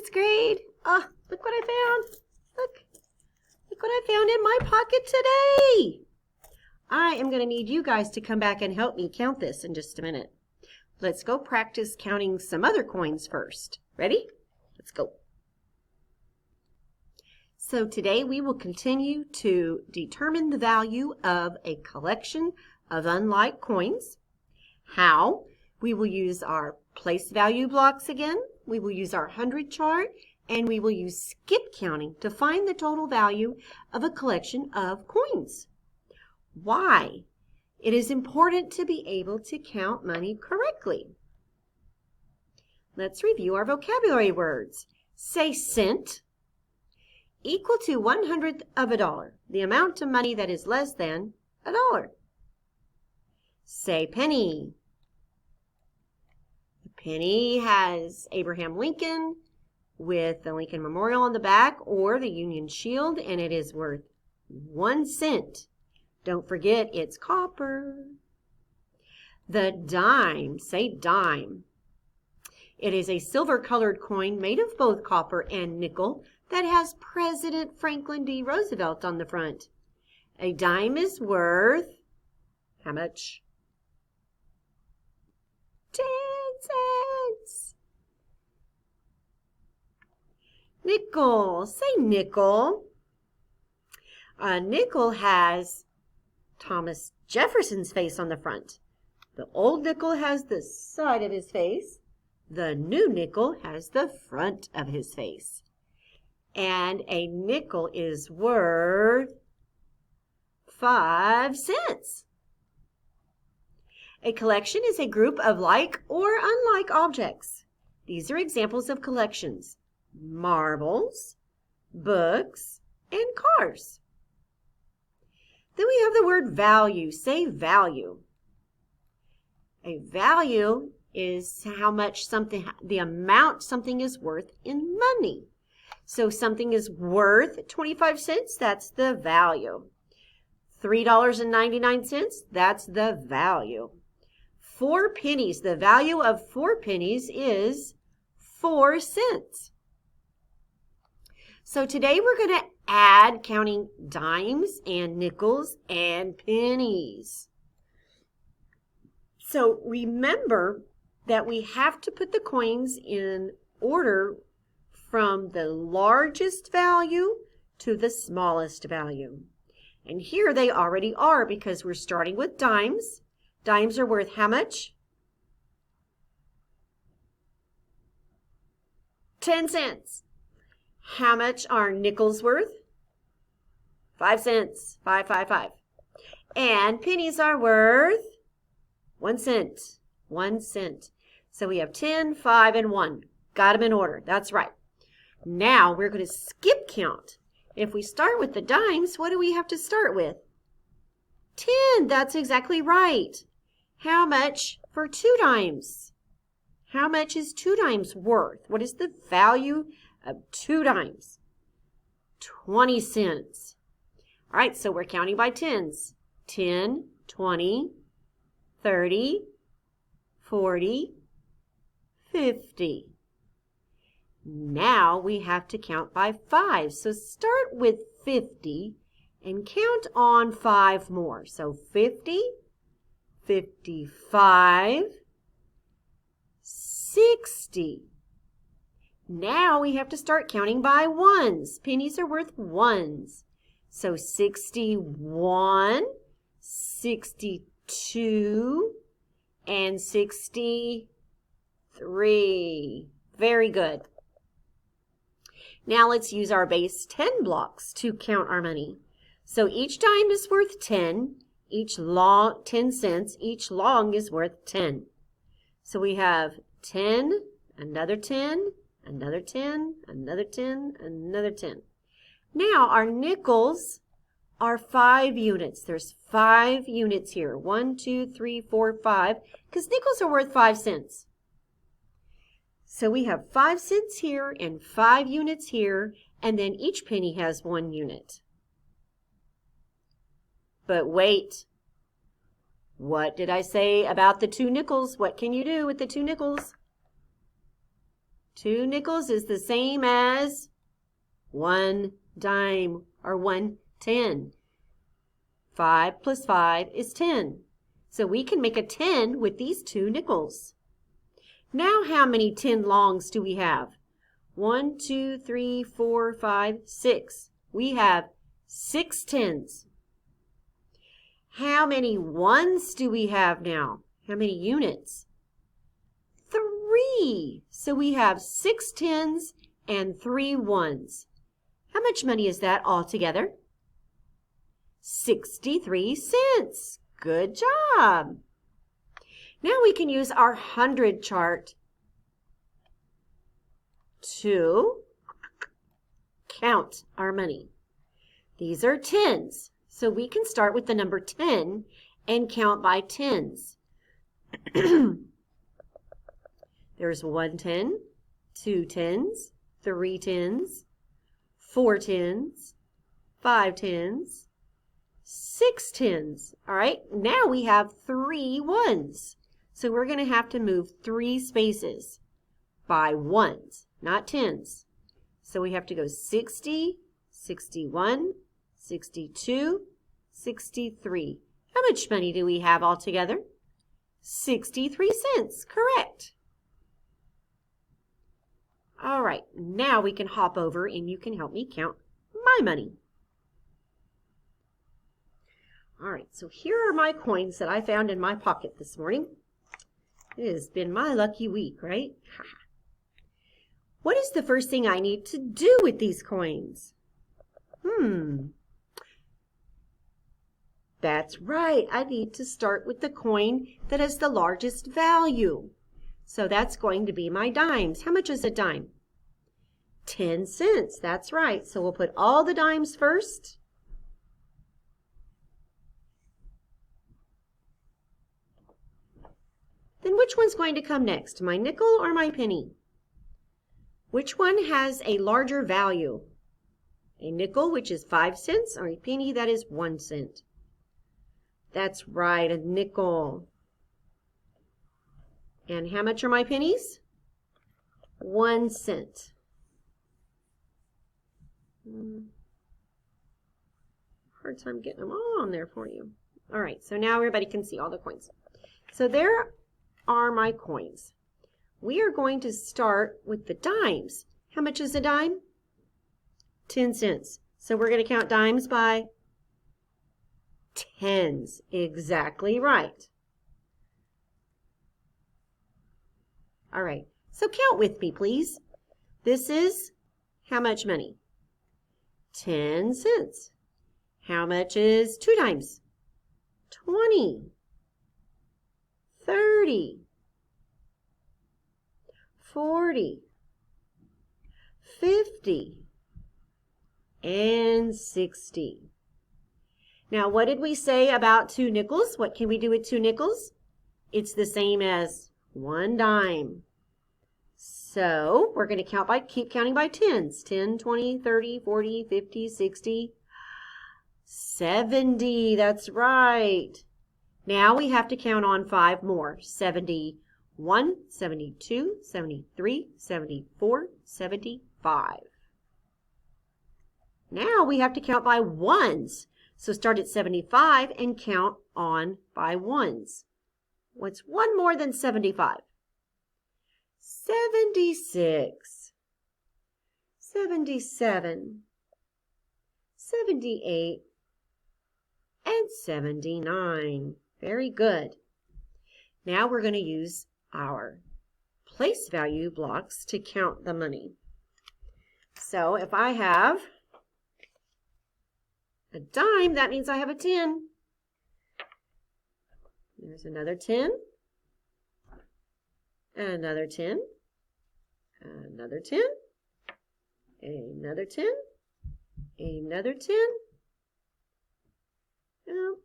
first grade. Oh, look what I found. Look what I found in my pocket today. I am going to need you guys to come back and help me count this in just a minute. Let's go practice counting some other coins first. Ready? Let's go. So today we will continue to determine the value of a collection of unlike coins. How? We will use our place value blocks again. We will use our 100 chart, and we will use skip counting to find the total value of a collection of coins. Why? It is important to be able to count money correctly. Let's review our vocabulary words. Say cent, equal to 1/100th of a dollar, the amount of money that is less than a dollar. Say penny. The penny has Abraham Lincoln with the Lincoln Memorial on the back or the Union Shield, and it is worth 1 cent. Don't forget it's copper. The dime, say dime. It is a silver-colored coin made of both copper and nickel that has President Franklin D. Roosevelt on the front. A dime is worth, how much? 10 cents. Nickel, say nickel. A nickel has Thomas Jefferson's face on the front. The old nickel has the side of his face. The new nickel has the front of his face. And a nickel is worth 5 cents. A collection is a group of like or unlike objects. These are examples of collections: marbles, books, and cars. Then we have the word value. Say value. A value is how much something, the amount something is worth in money. So something is worth 25 cents, that's the value. $3.99, that's the value. 4 pennies, the value of 4 pennies is 4 cents. So today we're going to add counting dimes and nickels and pennies. So remember that we have to put the coins in order from the largest value to the smallest value. And here they already are because we're starting with dimes. Dimes are worth how much? 10 cents. How much are nickels worth? 5 cents. 5, 5, 5. And pennies are worth 1 cent. 1 cent. So we have 10, 5, and 1. Got them in order. That's right. Now we're going to skip count. If we start with the dimes, what do we have to start with? 10. That's exactly right. How much for 2 dimes? How much is 2 dimes worth? What is the value of 2 dimes? 20 cents. All right, so we're counting by tens. 10, 20, 30, 40, 50. Now we have to count by 5. So start with 50 and count on 5 more. So 50, 55, 60. Now we have to start counting by ones. Pennies are worth ones. So 61, 62, and 63. Very good. Now let's use our base 10 blocks to count our money. So each dime is worth 10, each long 10 cents, each long is worth 10. So we have 10, another 10, another 10, another 10, another 10. Now our nickels are 5 units. There's 5 units here. 1, 2, 3, 4, 5, because nickels are worth 5 cents. So we have 5 cents here and 5 units here, and then each penny has 1 unit. But wait, what did I say about the 2 nickels? What can you do with the 2 nickels? 2 nickels is the same as 1 dime or 1 10. 5 plus 5 is 10. So we can make a 10 with these 2 nickels. Now how many 10 longs do we have? 1, 2, 3, 4, 5, 6. We have 6 tens. How many ones do we have now? How many units? 3. So we have 6 tens and 3 ones. How much money is that all together? 63 cents. Good job. Now we can use our 100 chart to count our money. These are tens, so we can start with the number 10 and count by tens. There's 1 10, 2 tens, 3 tens, 4 tens, 5 tens, 6 tens. All right, now we have 3 ones. So we're going to have to move 3 spaces by ones, not tens. So we have to go 60, 61, 62, 63. How much money do we have all together? 63 cents, correct. All right, now we can hop over and you can help me count my money. All right, so here are my coins that I found in my pocket this morning. It has been my lucky week, right? What is the first thing I need to do with these coins? That's right. I need to start with the coin that has the largest value. So that's going to be my dimes. How much is a dime? 10 cents. That's right. So we'll put all the dimes first. Then which one's going to come next, my nickel or my penny? Which one has a larger value? A nickel, which is 5 cents, or a penny that is 1 cent? That's right, a nickel. And how much are my pennies? 1 cent. Hard time getting them all on there for you. All right, so now everybody can see all the coins. So there are my coins. We are going to start with the dimes. How much is a dime? 10 cents. So we're going to count dimes by tens. Exactly right. All right, so count with me, please. This is how much money? 10 cents. How much is 2 dimes? 20. 30. 40. 50. And 60. Now, what did we say about 2 nickels? What can we do with 2 nickels? It's the same as 1 dime. So we're going to keep counting by tens. 10, 20, 30, 40, 50, 60, 70. That's right. Now we have to count on 5 more. 71, 72, 73, 74, 75. Now we have to count by ones. So start at 75 and count on by ones. What's 1 more than 75? 76, 77, 78, and 79. Very good. Now we're going to use our place value blocks to count the money. So if I have a dime, that means I have a 10. There's another 10. Another 10. Another 10. Another 10. Another 10.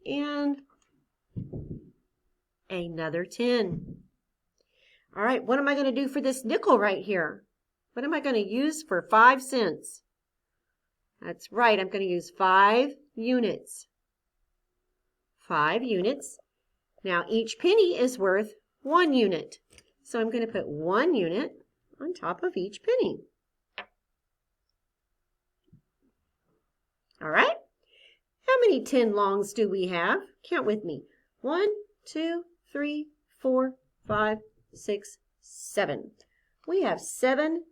And another 10. All right, what am I going to do for this nickel right here? What am I going to use for 5 cents? That's right, I'm going to use 5 units. 5 units. Now each penny is worth 1 unit. So I'm going to put 1 unit on top of each penny. All right. How many 10 longs do we have? Count with me. 1, 2, 3, 4, 5, 6, 7. We have 7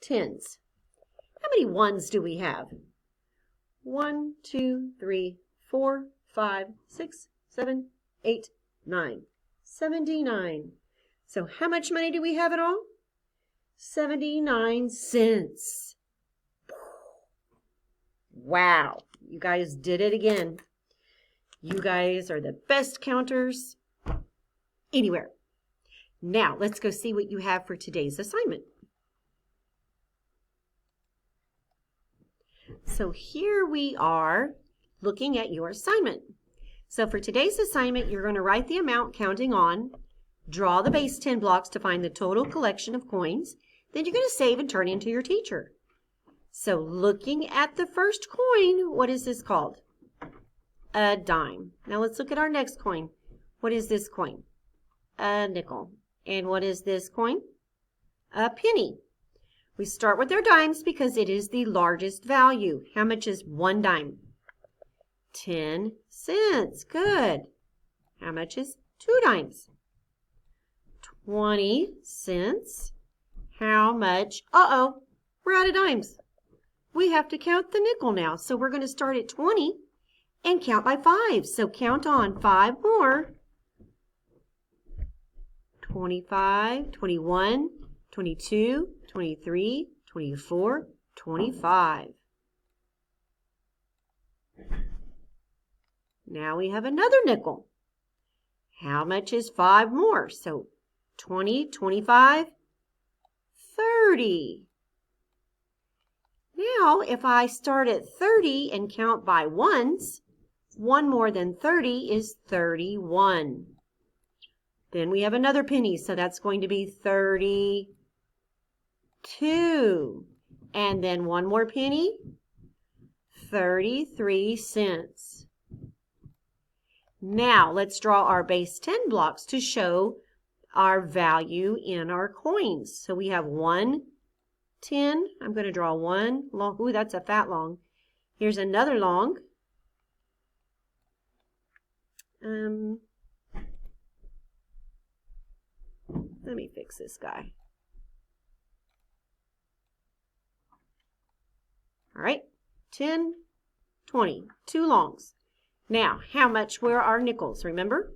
10s. How many ones do we have? 1, 2, 3, 4, 5, 6, 7, 8, 9. 79. So how much money do we have in all? 79 cents. Wow, you guys did it again. You guys are the best counters anywhere. Now, let's go see what you have for today's assignment. So here we are looking at your assignment. So for today's assignment, you're going to write the amount counting on, draw the base 10 blocks to find the total collection of coins, then you're going to save and turn into your teacher. So looking at the first coin, what is this called? A dime. Now let's look at our next coin. What is this coin? A nickel. And what is this coin? A penny. We start with our dimes because it is the largest value. How much is 1 dime? 10 cents. Good. How much is 2 dimes? 20 cents. How much? Uh-oh, we're out of dimes. We have to count the nickel now. So we're going to start at 20 and count by 5. So count on 5 more. 25, 21, 22, 23, 24, 25. Now we have another nickel. How much is 5 more? So 20, 25, 30. Now, if I start at 30 and count by ones, 1 more than 30 is 31. Then we have another penny, so that's going to be 32. And then 1 more penny, 33 cents. Now, let's draw our base 10 blocks to show our value in our coins. So we have 1 10. I'm going to draw 1 long. Ooh, that's a fat long. Here's another long. Let me fix this guy. All right, 10, 20, 2 longs. Now, how much were our nickels? Remember?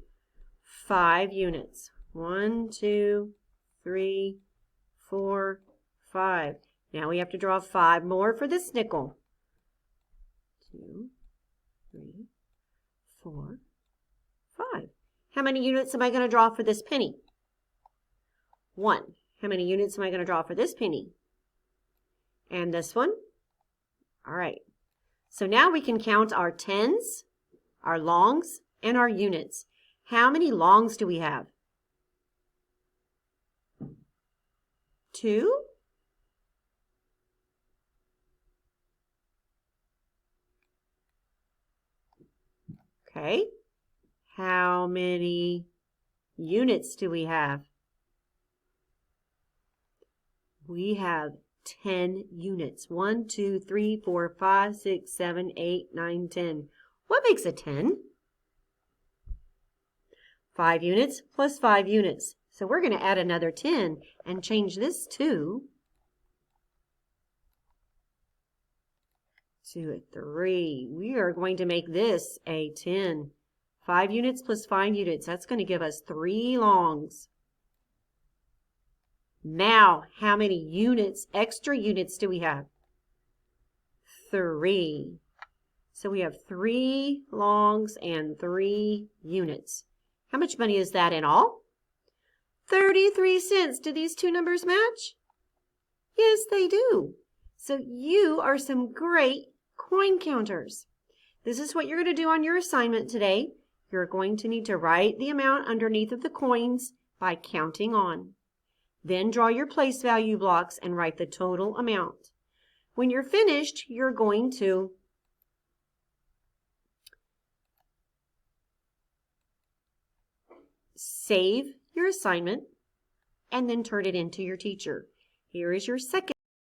5 units. 1, 2, 3, 4, 5. Now we have to draw 5 more for this nickel. 2, 3, 4, 5. How many units am I going to draw for this penny? 1. How many units am I going to draw for this penny? And this one? All right. So now we can count our tens, our longs, and our units. How many longs do we have? 2? Okay. How many units do we have? We have 10 units. 1, 2, 3, 4, 5, 6, 7, 8, 9, 10. What makes a 10? 5 units plus 5 units. So we're going to add another 10 and change this to a 3. We are going to make this a 10. 5 units plus 5 units. That's going to give us 3 longs. Now, how many units, extra units do we have? 3. So we have 3 longs and 3 units. How much money is that in all? 33 cents. Do these two numbers match? Yes, they do. So you are some great coin counters. This is what you're going to do on your assignment today. You're going to need to write the amount underneath of the coins by counting on. Then draw your place value blocks and write the total amount. When you're finished, you're going to save your assignment and then turn it into your teacher. Here is your second